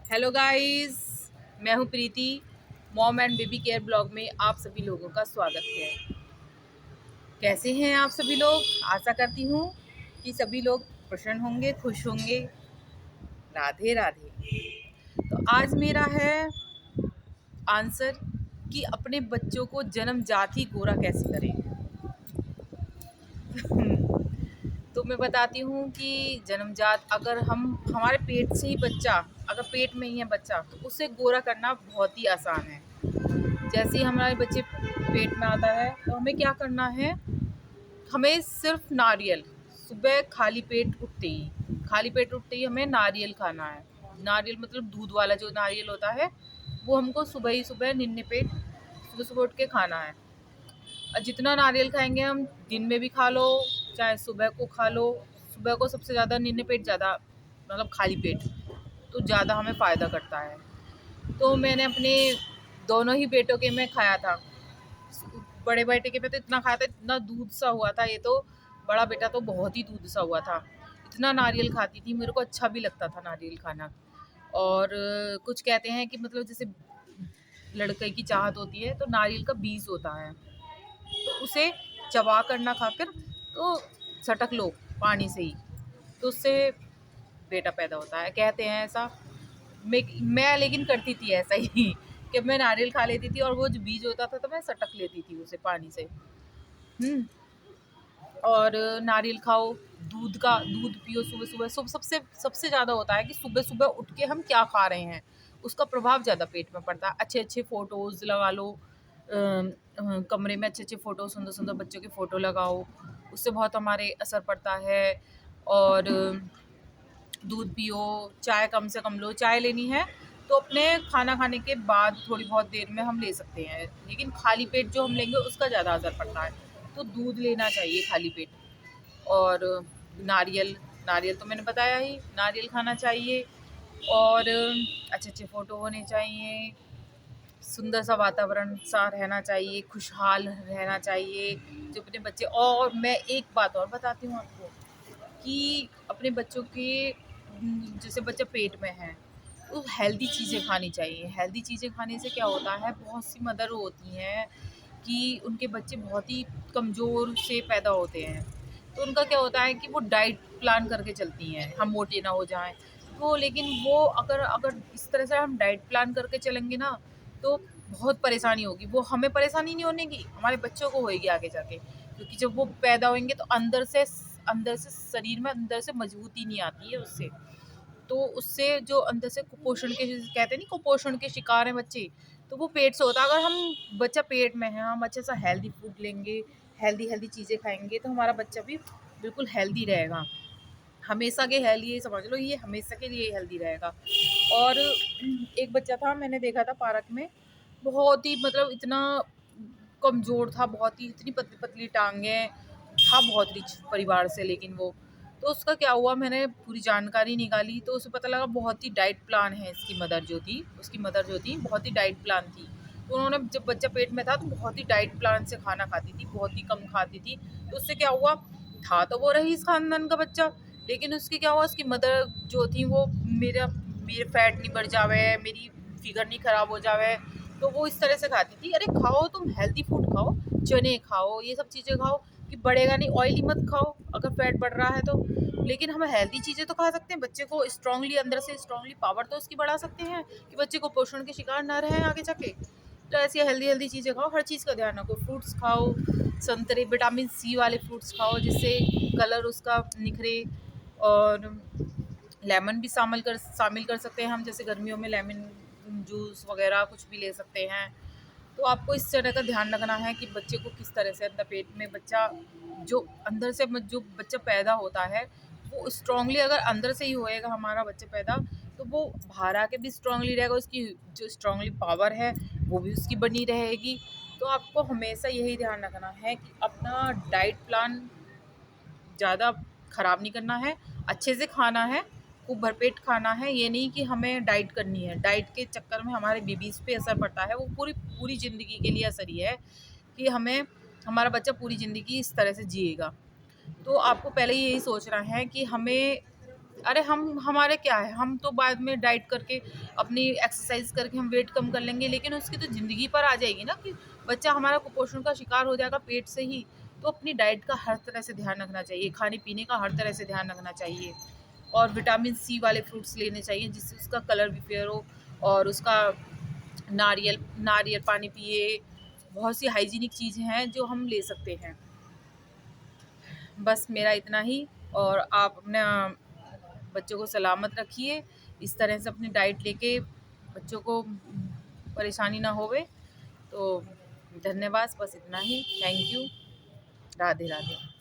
Hello guys, मैं हूँ Preeti. Mom and baby care blog में आप सभी लोगों का स्वागत है। कैसे हैं आप सभी लोग? आशा करती हूँ कि सभी लोग प्रसन्न होंगे, खुश होंगे। राधे राधे। तो आज मेरा है आंसर कि अपने बच्चों को जन्मजात ही गोरा कैसे करें। तो मैं बताती हूँ कि जन्मजात अगर हम हमारे पेट से ही बच्चा, अगर पेट में ही है बच्चा, तो उसे गोरा करना बहुत ही आसान है। जैसे ही हमारे बच्चे पेट में आता है तो हमें क्या करना है, हमें सिर्फ नारियल, सुबह खाली पेट उठते ही हमें नारियल खाना है। नारियल मतलब दूध वाला जो नारियल होता है, वो हमको सुबह ही सुबह निन्ने पेट सुबह सुबह उठ के खाना है। और जितना नारियल खाएंगे हम, दिन में भी खा लो चाहे सुबह को खा लो। सुबह को सबसे ज़्यादा निन्ने पेट ज़्यादा, मतलब खाली पेट तो ज़्यादा हमें फ़ायदा करता है। तो मैंने अपने दोनों ही बेटों के में खाया था। बड़े बेटे के में तो इतना खाया था, इतना दूध सा हुआ था। ये तो बड़ा बेटा तो बहुत ही दूध सा हुआ था। इतना नारियल खाती थी, मेरे को अच्छा भी लगता था नारियल खाना। और कुछ कहते हैं कि मतलब जैसे लड़के की चाहत होती है तो नारियल का बीज होता है, तो उसे चबा कर ना खाकर तो सटक लो पानी से ही, तो उससे बेटा पैदा होता है, कहते हैं ऐसा। मैं लेकिन करती थी ऐसा ही कि मैं नारियल खा लेती थी और वो जो बीज होता था तो मैं सटक लेती थी उसे पानी से। हम्म। और नारियल खाओ, दूध पियो सुबह सुबह। सबसे सबसे ज़्यादा होता है कि सुबह सुबह उठ के हम क्या खा रहे हैं, उसका प्रभाव ज़्यादा पेट में पड़ता है। अच्छे अच्छे फ़ोटोज़ लगा लो, कमरे में अच्छे अच्छे फ़ोटो, सुंदर सुंदर बच्चों के फ़ोटो लगाओ, उससे बहुत हमारे असर पड़ता है। और दूध पियो, चाय कम से कम लो। चाय लेनी है तो अपने खाना खाने के बाद थोड़ी बहुत देर में हम ले सकते हैं, लेकिन खाली पेट जो हम लेंगे उसका ज़्यादा असर पड़ता है। तो दूध लेना चाहिए खाली पेट। और नारियल, नारियल तो मैंने बताया ही, नारियल खाना चाहिए। और अच्छे अच्छे फ़ोटो होने चाहिए, सुंदर सा वातावरण सा रहना चाहिए, खुशहाल रहना चाहिए जो अपने बच्चे। और मैं एक बात और बताती हूँ आपको कि अपने बच्चों के जैसे बच्चा पेट में है तो हेल्दी चीज़ें खानी चाहिए। हेल्दी चीज़ें खाने से क्या होता है, बहुत सी मदर होती हैं कि उनके बच्चे बहुत ही कमज़ोर से पैदा होते हैं, तो उनका क्या होता है कि वो डाइट प्लान करके चलती हैं, हम मोटे ना हो जाएं। तो लेकिन वो अगर अगर इस तरह से हम डाइट प्लान करके चलेंगे ना, तो बहुत परेशानी होगी। वो हमें परेशानी नहीं होने की, हमारे बच्चों को होएगी आगे जाके, क्योंकि जब वो पैदा होंगे तो अंदर से शरीर में अंदर से मजबूती नहीं आती है उससे। तो उससे जो अंदर से कुपोषण के, कहते हैं नहीं, कुपोषण के शिकार हैं बच्चे, तो वो पेट से होता है। अगर हम बच्चा पेट में है, हम अच्छे सा हेल्दी फूड लेंगे, हेल्दी हेल्दी चीज़ें खाएंगे, तो हमारा बच्चा भी बिल्कुल हेल्दी रहेगा। हमेशा के हेल्दी, ये समझ लो, ये हमेशा के लिए हेल्दी रहेगा। और एक बच्चा था, मैंने देखा था पार्क में, बहुत ही मतलब इतना कमज़ोर था, बहुत ही, इतनी पतली पतली टांगें, था बहुत रिच परिवार से, लेकिन वो, तो उसका क्या हुआ, मैंने पूरी जानकारी निकाली तो उसे पता लगा बहुत ही डाइट प्लान है इसकी मदर जो थी, उसकी मदर जो थी बहुत ही डाइट प्लान थी। तो उन्होंने, जब बच्चा पेट में था तो बहुत ही डाइट प्लान से खाना खाती थी, बहुत ही कम खाती थी। तो उससे क्या हुआ, था तो वो रही इस खानदान का बच्चा, लेकिन उसकी क्या हुआ, उसकी मदर जो थी वो, मेरा मेरे फैट नहीं बढ़ जावे, मेरी फिगर नहीं खराब हो जावे, तो वो इस तरह से खाती थी। अरे खाओ, तुम हेल्दी फूड खाओ, चने खाओ, ये सब चीज़ें खाओ कि बढ़ेगा नहीं। ऑयली मत खाओ अगर फैट बढ़ रहा है तो, लेकिन हम हेल्दी चीज़ें तो खा सकते हैं। बच्चे को स्ट्रांगली, अंदर से स्ट्रांगली पावर तो उसकी बढ़ा सकते हैं कि बच्चे को पोषण के शिकार ना रहे आगे जाके। तो ऐसी हेल्दी हेल्दी चीज़ें खाओ, हर चीज़ का ध्यान रखो। फ्रूट्स खाओ, संतरे, विटामिन सी वाले फ्रूट्स खाओ जिससे कलर उसका निखरे। और लेमन भी शामिल कर सकते हैं हम, जैसे गर्मियों में लेमन जूस वगैरह कुछ भी ले सकते हैं। तो आपको इस तरह का ध्यान रखना है कि बच्चे को किस तरह से, अंदर पेट में बच्चा, जो अंदर से जो बच्चा पैदा होता है वो स्ट्रांगली, अगर अंदर से ही होएगा हमारा बच्चा पैदा, तो वो बाहर आके भी स्ट्रांगली रहेगा, उसकी जो स्ट्रांगली पावर है वो भी उसकी बनी रहेगी। तो आपको हमेशा यही ध्यान रखना है कि अपना डाइट प्लान ज़्यादा ख़राब नहीं करना है, अच्छे से खाना है, खूब भरपेट खाना है। ये नहीं कि हमें डाइट करनी है, डाइट के चक्कर में हमारे बेबीज़ पे असर पड़ता है, वो पूरी पूरी ज़िंदगी के लिए असर ही है कि हमें, हमारा बच्चा पूरी ज़िंदगी इस तरह से जिएगा। तो आपको पहले ही यही सोचना है कि हमें अरे हम हमारे क्या है, हम तो बाद में डाइट करके अपनी एक्सरसाइज करके हम वेट कम कर लेंगे, लेकिन उसकी तो ज़िंदगी पर आ जाएगी ना कि बच्चा हमारा कुपोषण का शिकार हो जाएगा पेट से ही। तो अपनी डाइट का हर तरह से ध्यान रखना चाहिए, खाने-पीने का हर तरह से ध्यान रखना चाहिए और विटामिन सी वाले फ्रूट्स लेने चाहिए जिससे उसका कलर भी फेयर हो और उसका नारियल नारियल पानी पिए। बहुत सी हाइजीनिक चीज़ें हैं जो हम ले सकते हैं। बस मेरा इतना ही और आप अपना बच्चों को सलामत रखिए, इस तरह से अपनी डाइट लेके बच्चों को परेशानी ना होवे। तो धन्यवाद, बस इतना ही। Thank you. राधे राधे।